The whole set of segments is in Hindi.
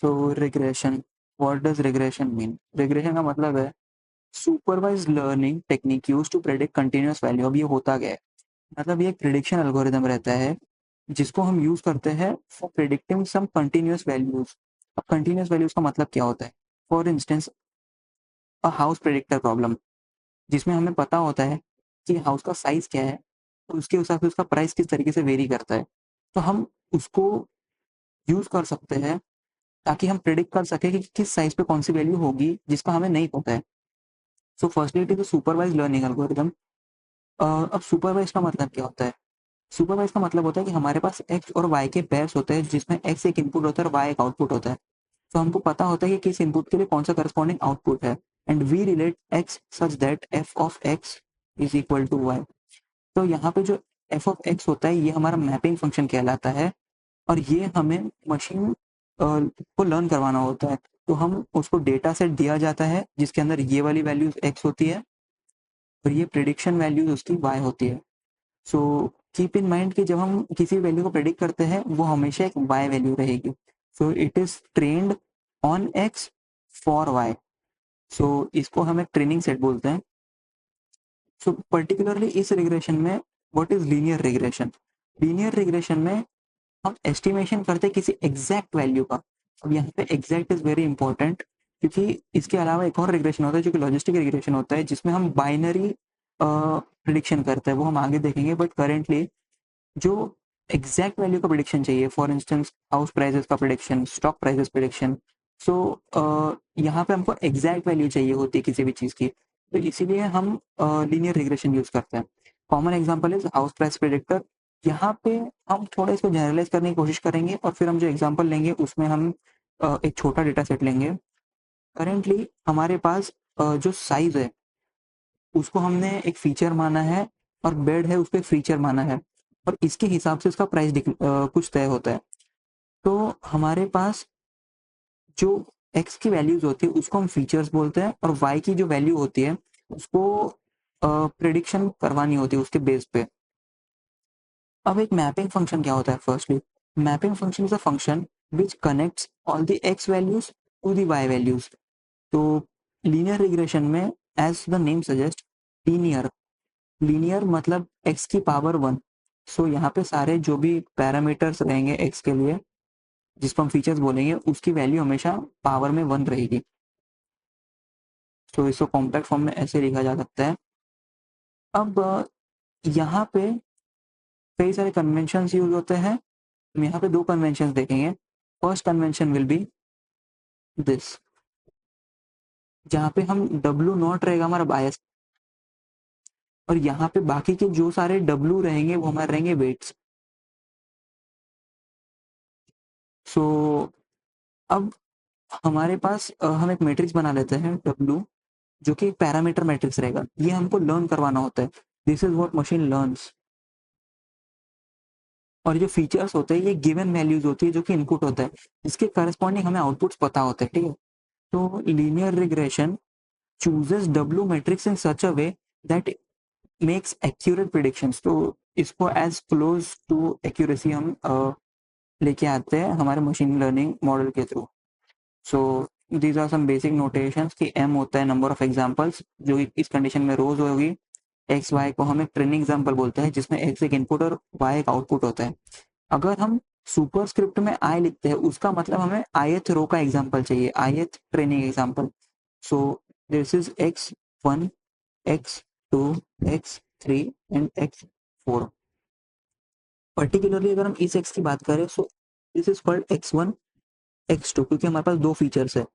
So regression, what does regression mean? Regression का मतलब है supervised learning technique used to predict continuous value. अब ये होता क्या है, मतलब ये एक प्रिडिक्शन एल्गोरिदम रहता है जिसको हम यूज करते हैं for predicting some continuous values. अब कंटीन्यूअस वैल्यूज का मतलब क्या होता है? For instance a house predictor problem, जिसमें हमें पता होता है कि हाउस का साइज क्या है और उसके हिसाब से उसका प्राइस किस तरीके से वेरी करता है। तो हम उसको यूज कर सकते हैं ताकि हम प्रिडिक्ट कर सके कि किस साइज पे कौन सी वैल्यू होगी जिसका हमें नहीं पता है। So firstly it is supervise learning algorithm. अब सुपरवाइज का मतलब क्या होता है? सुपरवाइज का मतलब होता है कि हमारे पास एक्स और वाई के पेयर्स होते हैं जिसमें एक्स एक इनपुट होता है और वाई एक आउटपुट होता है। तो हमको पता होता है कि किस इनपुट के लिए कौन सा करस्पॉन्डिंग आउटपुट है, and we relate X such that F of X is equal to Y. तो यहाँ पे जो एफ ऑफ एक्स होता है ये हमारा मैपिंग फंक्शन कहलाता है और ये हमें मशीन को लर्न करवाना होता है। तो हम उसको डेटा सेट दिया जाता है जिसके अंदर ये वाली वैल्यूज एक्स होती है और ये प्रिडिक्शन वैल्यूज उसकी वाई होती है। सो कीप इन माइंड कि जब हम किसी वैल्यू को प्रेडिक्ट करते हैं वो हमेशा एक वाई वैल्यू रहेगी। So it is trained on X for Y. So इसको हम एक ट्रेनिंग सेट बोलते हैं। सो पर्टिकुलरली इस रिग्रेशन में what is linear regression? Linear regression में हम एस्टिमेशन करते हैं किसी एग्जैक्ट वैल्यू का। अब यहाँ पे एग्जैक्ट इज वेरी इंपॉर्टेंट क्योंकि इसके अलावा एक और रिग्रेशन होता है जो कि लॉजिस्टिक रिग्रेशन होता है जिसमें हम बाइनरी प्रिडिक्शन करते हैं, वो हम आगे देखेंगे। बट करेंटली जो एग्जैक्ट वैल्यू का प्रिडिक्शन चाहिए, फॉर इंस्टेंस हाउस प्राइसेस का प्रिडिक्शन, स्टॉक प्राइसेस प्रिडिक्शन, सो यहाँ पे हमको एग्जैक्ट वैल्यू चाहिए होती है किसी भी चीज़ की, तो इसीलिए हम लीनियर रिग्रेशन यूज करते हैं। Common example is house price predictor. यहाँ पे हम थोड़ा इसको जनरलाइज करने की कोशिश करेंगे और फिर हम जो एग्जांपल लेंगे उसमें हम एक छोटा डेटा सेट लेंगे। करेंटली हमारे पास जो साइज है उसको हमने एक फीचर माना है और बेड है उसको एक फीचर माना है और इसके हिसाब से उसका प्राइस कुछ तय होता है। तो हमारे पास जो एक्स की वैल्यूज होती है उसको हम फीचर्स बोलते हैं और वाई की जो वैल्यू होती है उसको प्रिडिक्शन करवानी होती है उसके बेस पे। अब एक मैपिंग फंक्शन क्या होता है? Firstly mapping function is a function which connects all the X values to the Y values. तो लीनियर रिग्रेशन में as the name suggest linear, linear मतलब एक्स की पावर वन। सो यहाँ पे सारे जो भी पैरामीटर्स रहेंगे एक्स के लिए जिसको हम फीचर्स बोलेंगे उसकी वैल्यू हमेशा पावर में वन रहेगी। तो इसको कॉम्पैक्ट फॉर्म में ऐसे लिखा जा सकता है। अब यहाँ पे कई सारे कन्वेंशन यूज होते हैं। हम यहाँ पे दो कन्वेंशन देखेंगे। First convention will be this, जहाँ पे हम डब्ल्यू नॉट रहेगा हमारा बायस और यहाँ पे बाकी के जो सारे डब्ल्यू रहेंगे वो हमारे रहेंगे वेट्स। सो अब हमारे पास हम एक मैट्रिक्स बना लेते हैं डब्ल्यू जो कि एक पैरामीटर मैट्रिक्स रहेगा। ये हमको लर्न करवाना होता है। This is what machine learns. और जो फीचर्स होते हैं ये गिवन वैल्यूज होती है जो कि इनपुट होता है इसके करस्पॉन्डिंग हमें आउटपुट्स पता होते हैं। ठीक है, तो linear regression chooses W matrix in such a way that makes accurate predictions. तो इसको एज क्लोज टू एक्यूरेसी हम लेके आते हैं हमारे मशीन लर्निंग मॉडल के through. So these are some basic notations कि m होता है नंबर ऑफ एग्जांपल्स जो इस कंडीशन में रोज होगी। एक्स वाई को हम एक ट्रेनिंग एग्जांपल बोलते हैं जिसमें एक्स एक इनपुट और वाई एक आउटपुट होता है। अगर हम सुपर स्क्रिप्ट में आई लिखते हैं उसका मतलब हमें ith रो का एग्जांपल चाहिए, ith training example. So this is x1, x2, x3 and x4। Particularly अगर हम इस x की बात करें so this is called x1, x2 क्योंकि हमारे पास दो फीचर्स है।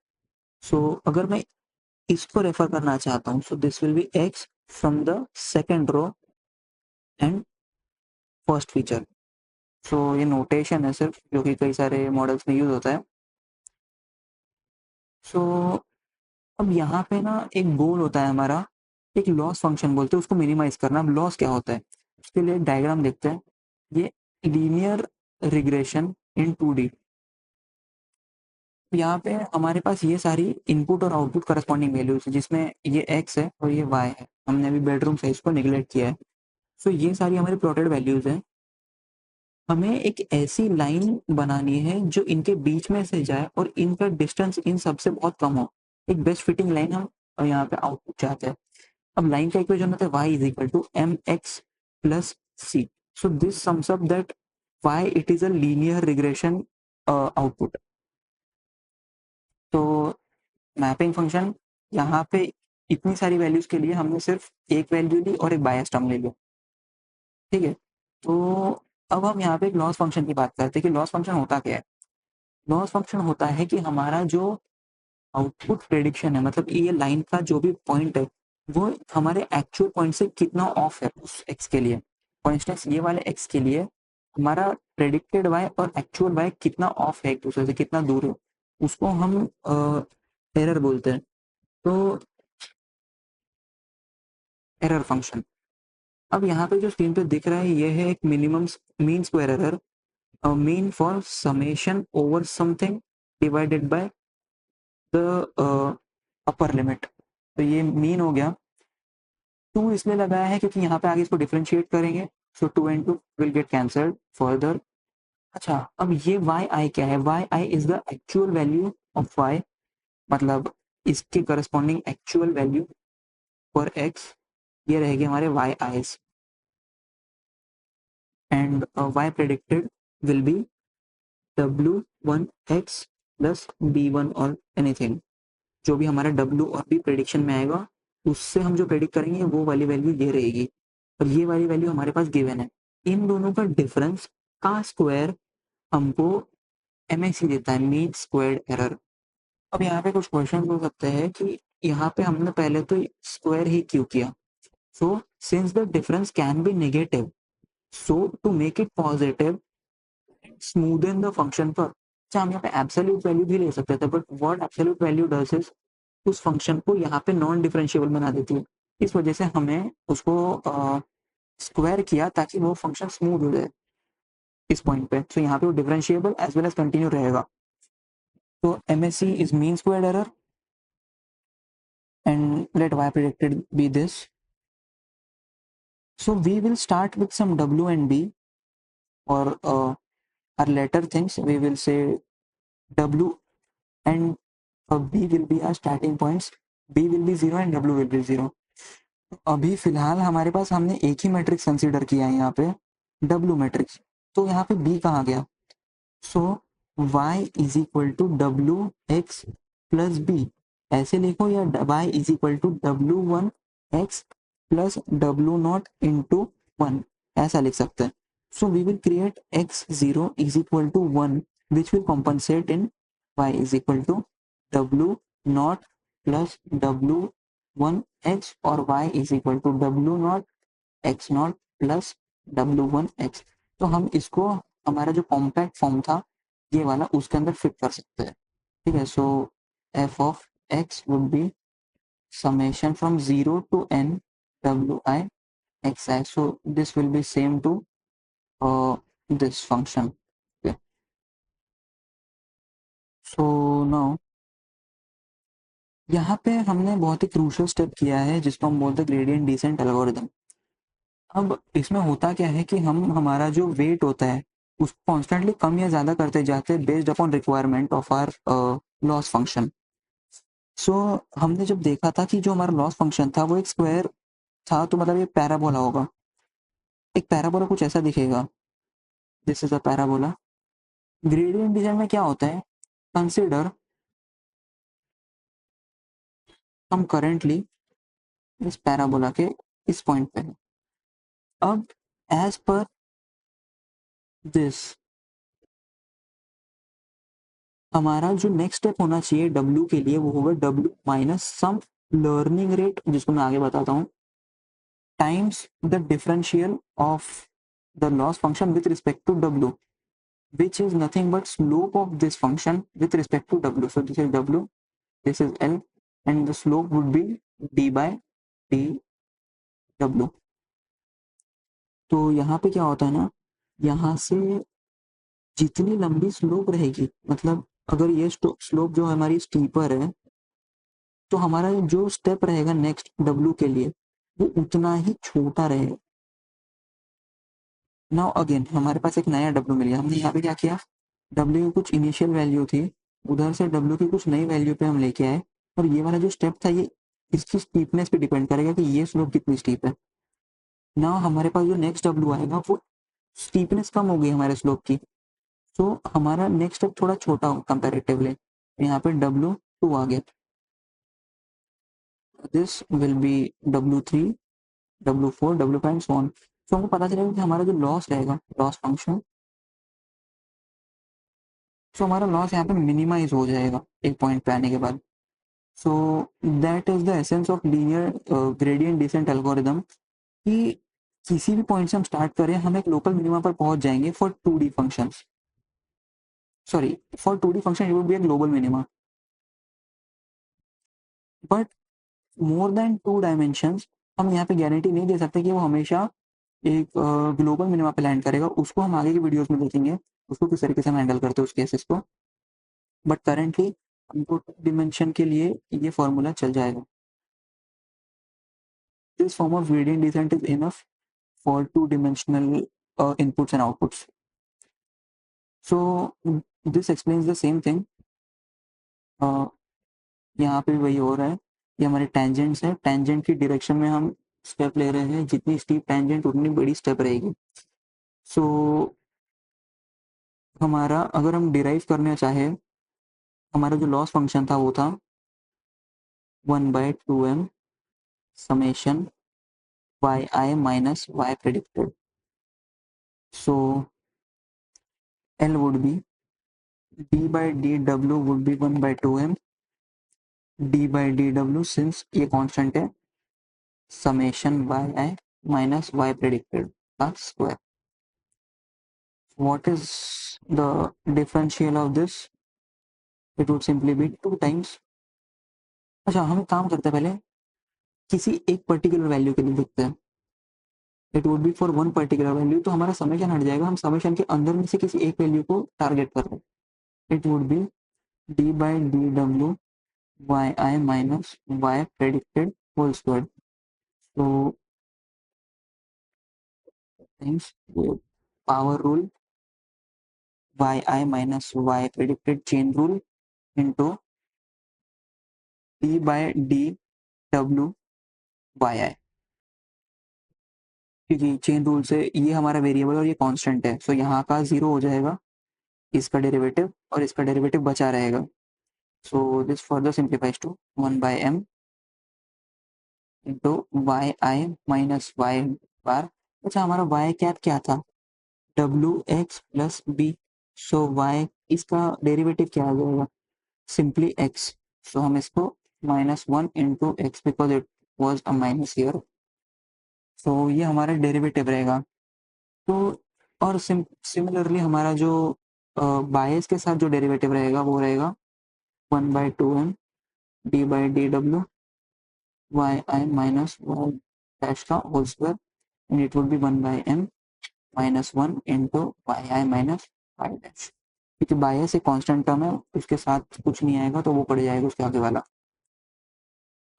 सो अगर मैं इसको रेफर करना चाहता हूँ so this will be x from the second row and first feature. So ये नोटेशन है सिर्फ जो कि कई सारे मॉडल्स में यूज होता है। सो अब यहाँ पे ना एक गोल होता है हमारा, एक लॉस फंक्शन बोलते हैं उसको मिनिमाइज करना। अब लॉस क्या होता है उसके लिए डायग्राम देखते हैं। ये लीनियर रिग्रेशन इन 2D। यहाँ पे हमारे पास ये सारी इनपुट और आउटपुट करस्पॉन्डिंग वैल्यूज है जिसमें ये x है और ये y है। हमने अभी बेडरूम साइज को निगलेक्ट किया है। सो ये सारी हमारी प्लॉटेड वैल्यूज हैं। हमें एक ऐसी लाइन बनानी है जो इनके बीच में से जाए और इनका डिस्टेंस इन सबसे बहुत कम हो। एक बेस्ट फिटिंग लाइन हम यहाँ पे आउटपुट चाहते हैं। अब लाइन का इक्वेशन होता है y is equal to M X plus C. So this sums up that why it is a linear regression output. तो मैपिंग फंक्शन यहाँ पे इतनी सारी वैल्यूज के लिए हमने सिर्फ एक वैल्यू ली और एक बायस टर्म ले लिया, ठीक है। तो अब हम यहाँ पे एक लॉस फंक्शन की बात करते हैं कि लॉस फंक्शन होता क्या है। लॉस फंक्शन होता है कि हमारा जो आउटपुट प्रेडिक्शन है, मतलब ये लाइन का जो भी पॉइंट है वो हमारे एक्चुअल पॉइंट से कितना ऑफ है उस एक्स के लिए। फॉर इंस्टेंस ये वाले एक्स के लिए हमारा प्रेडिक्टेड वाई और एक्चुअल वाई कितना ऑफ है एक दूसरे से, कितना दूर है, उसको हम एरर बोलते हैं। तो एरर फंक्शन अब यहाँ पे जो स्क्रीन पे दिख रहा है ये है एक minimum mean square error, mean for summation over something divided by the upper limit. तो ये मीन हो गया। 2 इसलिए लगाया है क्योंकि यहाँ पे आगे इसको डिफरेंशिएट करेंगे, so 2 and 2 will get cancelled further. अच्छा, अब ये वाई आई क्या है? Y I is the actual value of Y, मतलब इसके corresponding actual value for X, ये रहेगी हमारे Y I's. And Y predicted will be w1x plus b1 और एनीथिंग, जो भी हमारा w और b प्रेडिक्शन में आएगा उससे हम जो प्रेडिक्ट करेंगे वो वाली वैल्यू ये रहेगी, और ये वाली वैल्यू हमारे पास गिवन है। इन दोनों का डिफरेंस का स्क्वायर हमको एमएसी देता है, मीन स्क्वायर्ड एरर। अब यहाँ पे कुछ क्वेश्चन हो सकते हैं कि यहाँ पे हमने पहले तो स्क्वायर ही क्यों किया। So since the difference can be negative, so to make it positive smoothen the function पर, अच्छा हम यहाँ पे एब्सोल्यूट वैल्यू भी ले सकते थे, but what absolute value does is उस फंक्शन को यहाँ पे नॉन डिफरेंशिएबल बना देती है। इस वजह से हमें उसको स्क्वायर किया ताकि वो फंक्शन स्मूथ हो जाए इस पॉइंट पे। तो यहाँ पे वो differentiable as well as continue रहेगा। तो M S E is mean square error and let Y predicted be this. So we will start with some W and B, or our later things we will say W and B will be our starting points, B will be 0 and W will be 0। अभी फिलहाल हमारे पास हमने एक ही मैट्रिक्स कंसीडर किया है यहाँ पे, W मैट्रिक्स। तो यहाँ पे B कहाँ गया? So y is equal to W X plus B, ऐसे लिखो, या y is equal to w1x plus w0 into 1, ऐसा लिख सकते हैं। So we will create x0 is equal to 1 which will compensate in y is equal to w0 plus w1x और y is equal to w0 x0 plus w1x। तो हम इसको हमारा जो कॉम्पैक्ट फॉर्म था ये वाला उसके अंदर फिट कर सकते हैं, ठीक है। So F of X would be summation from 0 to n wi xi, so this will be same to this function, okay। so now यहाँ पे हमने बहुत ही क्रूशियल स्टेप किया है जिसको हम बोलते हैं ग्रेडियंट डिसेंट एल्गोरिथम। अब इसमें होता क्या है कि हम हमारा जो वेट होता है उसको कॉन्स्टेंटली कम या ज़्यादा करते जाते हैं based upon requirement of our loss function. So हमने जब देखा था कि जो हमारा लॉस फंक्शन था वो एक स्क्वायर था, तो मतलब ये पैराबोला होगा। एक पैराबोला कुछ ऐसा दिखेगा, this is a parabola. Gradient descent में क्या होता है? कंसिडर हम करेंटली इस पैराबोला के इस पॉइंट पे है। अब एज पर दिस हमारा जो नेक्स्ट स्टेप होना चाहिए W के लिए वो होगा W minus some learning rate, जिसको मैं आगे बताता हूँ, times the differential of the loss function with respect to W, which is nothing but slope of this function with respect to W. So this is W, this is L, and the slope would be d by dw। तो यहाँ पे क्या होता है ना, यहाँ से जितनी लंबी स्लोप रहेगी, मतलब अगर ये स्लोप जो हमारी स्टीपर है तो हमारा जो स्टेप रहेगा नेक्स्ट W के लिए वो उतना ही छोटा रहेगा। नाउ अगेन हमारे पास एक नया डब्ल्यू मिल गया। हमने यहाँ पे क्या किया, डब्ल्यू की कुछ इनिशियल वैल्यू थी, उधर से डब्ल्यू की कुछ नई वैल्यू पे हम लेके आए, और ये वाला जो स्टेप था ये इसकी स्टीपनेस पे डिपेंड करेगा कि ये स्लोप कितनी स्टीप है। ना हमारे पास जो नेक्स्ट डब्ल्यू आएगा वो स्टीपनेस कम हो गई हमारे स्लोप की, तो हमारा नेक्स्ट स्टेप थोड़ा छोटा हो कंपेरेटिवली, यहाँ पे W2 आ गया, this will B W3, W4, W5 so on. तो हमको पता चलेगा कि हमारा जो लॉस रहेगा, लॉस फंक्शन, तो हमारा लॉस यहाँ पे मिनिमाइज हो जाएगा एक पॉइंट पे आने के बाद। So that is the essence of linear gradient descent algorithm, कि किसी भी पॉइंट से हम स्टार्ट करें हम एक लोकल मिनिमा पर पहुंच जाएंगे for 2D functions, sorry for 2D function it would B a global minima, but more than 2 dimensions हम यहाँ पे गारंटी नहीं दे सकते कि वो हमेशा एक ग्लोबल मिनिमा पे लैंड करेगा। उसको हम आगे की वीडियोस में देखेंगे उसको किस तरीके से हम हैंडल करते हैं उस केसेस को, बट करेंटली हमको 2 डिमेंशन के लिए ये फॉर्मूला चल जाएगा। This form of gradient descent is enough for 2 dimensional inputs and outputs. So this explains the same thing. यहाँ पे वही हो रहा है, ये हमारे टेंजेंट्स है, टेंजेंट की डायरेक्शन में हम स्टेप ले रहे हैं, जितनी स्टीप टेंजेंट उतनी बड़ी स्टेप रहेगी। सो हमारा अगर हम डिराइव करना चाहे, हमारा जो लॉस फंक्शन था वो था 1/2m summation yi minus y predicted. So L would be d by dw would be 1/2m d by dw, since ये कांस्टेंट है, summation yi minus y predicted का square. What is the differential of this? It would simply be 2 times। अच्छा हम काम करते हैं, पहले किसी एक पर्टिकुलर वैल्यू के लिए देखते हैं, it would B for one particular value, तो हमारा समेशन हट जाएगा, हम समेशन के अंदर में से किसी एक वैल्यू को टारगेट कर रहे हैं। It would B d by dw yi minus y predicted whole square। so things power rule yi minus y predicted chain rule into d by dw yi, क्योंकि चेन रूल से ये हमारा वेरिएबल और ये कांस्टेंट है, सो यहाँ का 0 हो जाएगा, इसका डेरिवेटिव और इसका डेरिवेटिव बचा रहेगा। So this further simplifies to 1/m into Y I minus Y bar. अच्छा हमारा वाई कैप क्या था, wx+b, सो वाई इसका डेरिवेटिव क्या आ जाएगा, सिंपली x, सो हम इसको -1 into X, because it was a minus here, so ये हमारा डेरिवेटिव रहेगा। तो और सिमिलरली हमारा जो बायस के साथ जो डेरिवेटिव रहेगा वो रहेगा 1/2m d by dw yi minus y dash का whole square, and it would be 1/m -1 into yi minus y dash, क्योंकि बायस एक कांस्टेंट टर्म है, उसके साथ कुछ नहीं आएगा तो वो पड़ जाएगा उसके आगे वाला।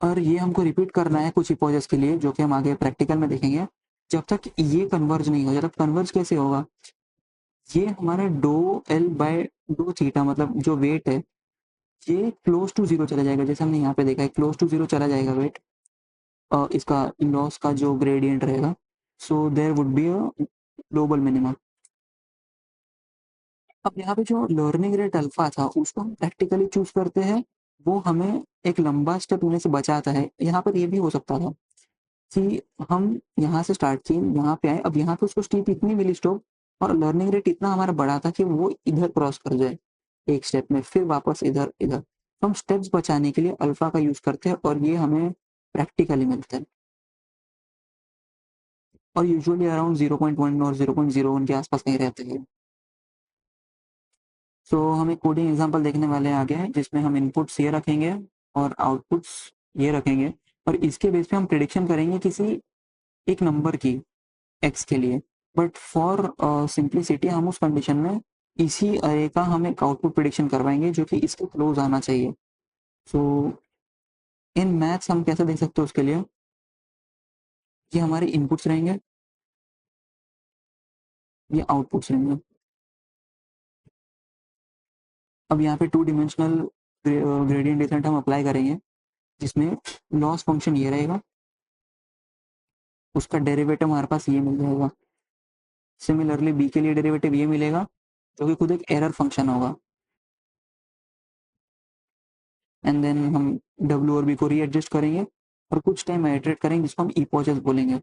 और ये हमको रिपीट करना है कुछ इपोजेस के लिए, जो कि हम आगे प्रैक्टिकल में देखेंगे। जब तक ये कन्वर्ज नहीं हो जाता, कन्वर्ज कैसे होगा, ये हमारा do L by do theta, मतलब जो वेट है ये क्लोज टू जीरो चला जाएगा, जैसे हमने यहाँ पे देखा है क्लोज टू जीरो चला जाएगा वेट, इसका लॉस का जो ग्रेडियंट रहेगा, so there would be a global minimum. अब यहाँ पे जो लर्निंग रेट अल्फा था उसको हम प्रैक्टिकली चूज करते हैं, वो हमें एक लंबा स्टेप लेने से बचाता है। यहाँ पर ये भी हो सकता था कि हम यहाँ से स्टार्ट किए, यहाँ पे आए, अब यहाँ पे उसको स्टीप इतनी मिली स्टॉप, और लर्निंग रेट इतना हमारा बड़ा था कि वो इधर क्रॉस कर जाए एक स्टेप में, फिर वापस इधर इधर, तो हम स्टेप्स बचाने के लिए अल्फा का यूज करते हैं, और ये हमें प्रैक्टिकली मिलता है, और यूजुअली अराउंड 0.1 और 0.01 के आसपास नहीं रहते हैं। सो हम एक कोडिंग एग्जांपल देखने वाले हैं आगे, जिसमें हम इनपुट्स ये रखेंगे और आउटपुट्स ये रखेंगे, और इसके बेस पे हम प्रिडिक्शन करेंगे किसी एक नंबर की एक्स के लिए, बट फॉर सिंप्लिसिटी हम उस कंडीशन में इसी अरे का हम एक आउटपुट प्रिडिक्शन करवाएंगे जो कि इसके क्लोज आना चाहिए। सो इन मैथ्स हम कैसे देख सकते हैं उसके लिए, ये हमारे इनपुट्स रहेंगे, ये आउटपुट्स रहेंगे। अब यहाँ पे 2 डिमेंशनल ग्रेडियंट डिसेंट हम अप्लाई करेंगे, जिसमें लॉस फंक्शन ये रहेगा, उसका डेरिवेटिव हमारे पास ये मिल जाएगा। सिमिलरली बी के लिए डेरिवेटिव ये मिलेगा, जो कि खुद एक एरर फंक्शन होगा। एंड देन हम डब्ल्यू और बी को रीएडजस्ट करेंगे और कुछ टाइम आइटरेट करेंगे, जिसको हम इपोचेस बोलेंगे।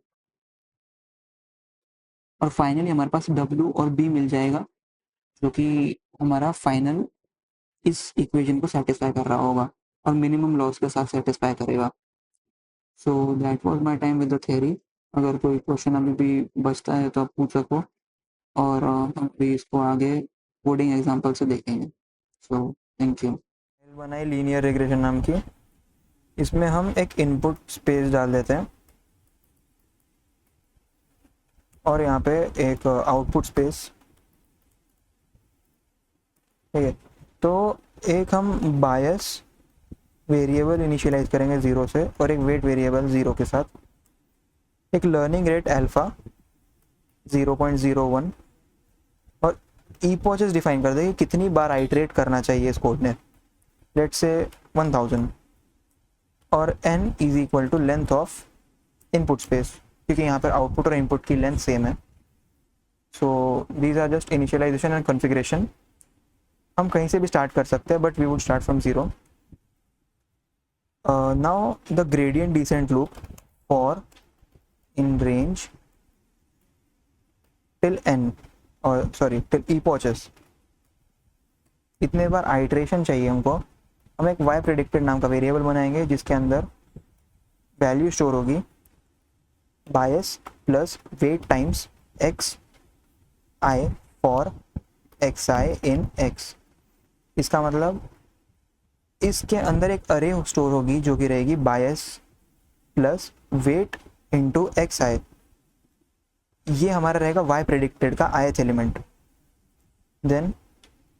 और फाइनली हमारे पास डब्ल्यू और बी मिल जाएगा, जो कि हमारा फाइनल इस इक्वेशन को सेटिस्फाई कर रहा होगा और मिनिमम लॉस के साथ सेटिस्फाई करेगा। So that was my time with the theory. अगर कोई क्वेश्चन अभी भी बचता है तो आप पूछ सको, और हम भी इसको आगे कोडिंग एग्जांपल से देखेंगे। So thank you. बनाई लीनियर रिग्रेशन नाम की, इसमें हम एक इनपुट स्पेस डाल देते हैं और यहाँ पे एक आउटपुट स्पेस। ठीक है, तो एक हम बायस वेरिएबल इनिशियलाइज करेंगे 0 से और एक वेट वेरिएबल 0 के साथ, एक लर्निंग रेट अल्फा 0.01 और ईपोचेस डिफाइन कर देंगे कितनी बार आइटरेट करना चाहिए इस कोड ने, लेट्स से 1000, और n is equal to length of input space, क्योंकि यहाँ पर आउटपुट और इनपुट की लेंथ सेम है। So these are just initialisation and configuration. हम कहीं से भी स्टार्ट कर सकते हैं, but we would start from 0। now the gradient descent loop for in range till n, or sorry till epochs, इतने बार आइट्रेशन चाहिए हमको। हम एक y predicted नाम का वेरिएबल बनाएंगे जिसके अंदर वैल्यू स्टोर होगी bias plus weight times x i for x i in x। इसका मतलब इसके अंदर एक अरे स्टोर होगी जो कि रहेगी bias plus weight into x i. ये हमारा रहेगा y प्रेडिक्टेड का ith element. Then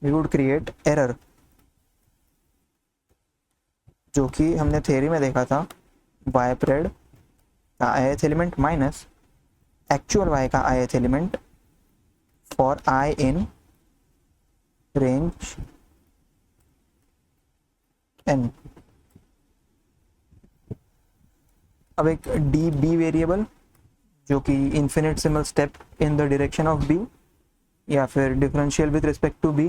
we would create error, जो कि हमने थ्योरी में देखा था, y प्रेड का ith element minus actual y का ith element for i in range n। अब एक डी बी वेरिएबल जो कि infinitesimal step in the direction of b या फिर differential with respect to b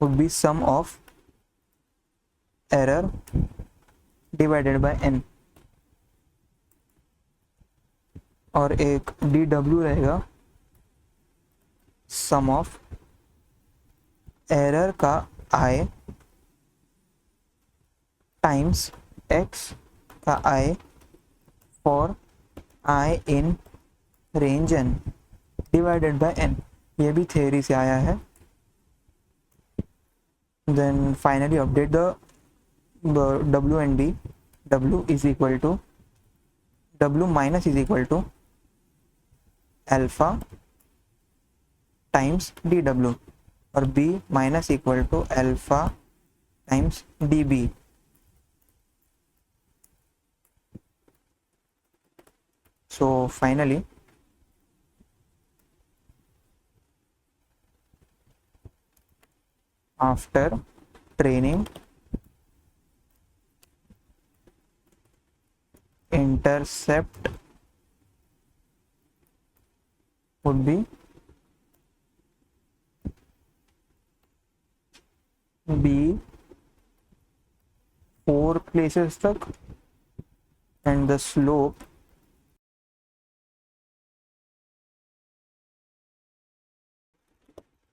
would be some of error divided by n। और एक डी डब्ल्यू रहेगा सम ऑफ एरर का i टाइम्स x का i for i in range n divided by n। ये भी थ्योरी से आया है। Then finally update the w and d। w is equal to w minus is equal to alpha times d डब्ल्यू और b minus equal to alpha times d b. So finally after training, intercept would be four places तक and the slope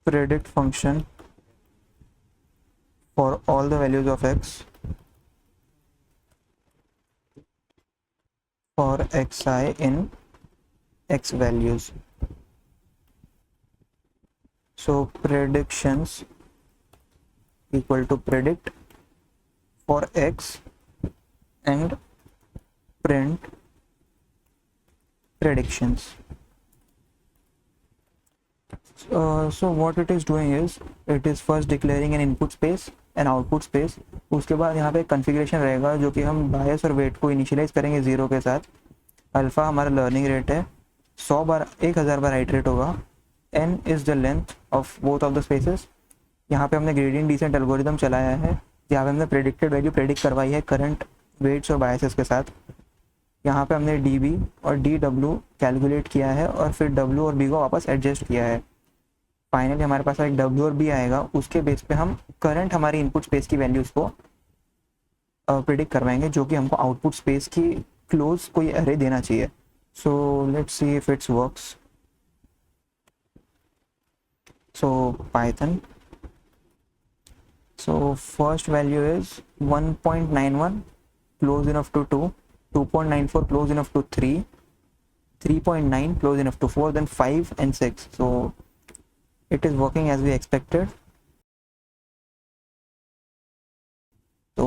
predict function for all the values of x for xi in x values. So predictions equal to predict for x and print predictions. So what it is doing is it is first declaring an input space and output space। उसके बाद यहाँ पे कॉन्फ़िगरेशन रहेगा जो कि हम बायस और वेट को इनिशियलाइज करेंगे 0 के साथ। अल्फ़ा हमारा लर्निंग रेट है, 100 बार 1000 बार आइटरेट होगा, n is the length of both of the spaces. यहाँ पे हमने ग्रेडियंट डिसेंट एल्गोरिदम चलाया है, यहाँ पे हमने प्रेडिक्टेड वैल्यू प्रेडिक्ट करवाई है करंट वेट्स और बायसेस के साथ। यहाँ पे हमने डी बी और डी डब्ल्यू कैलकुलेट किया है और फिर डब्ल्यू और बी को वापस एडजस्ट किया है। फाइनली हमारे पास एक डब्ल्यू और बी आएगा, उसके बेस पे हम करंट हमारी इनपुट स्पेस की वैल्यूज़ को प्रिडिक्ट करवाएंगे, जो कि हमको आउटपुट स्पेस की क्लोज कोई अरे देना चाहिए। So let's see if it's works. So Python, so first value is 1.91 close enough to 2, 2.94 close enough to 3, 3.9 close enough to 4, then 5 and 6. So it is working as we expected. तो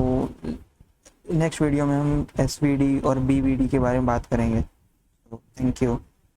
नेक्स्ट वीडियो में हम एस वी डी और बी वी डी के बारे में बात करेंगे। तो थैंक यू।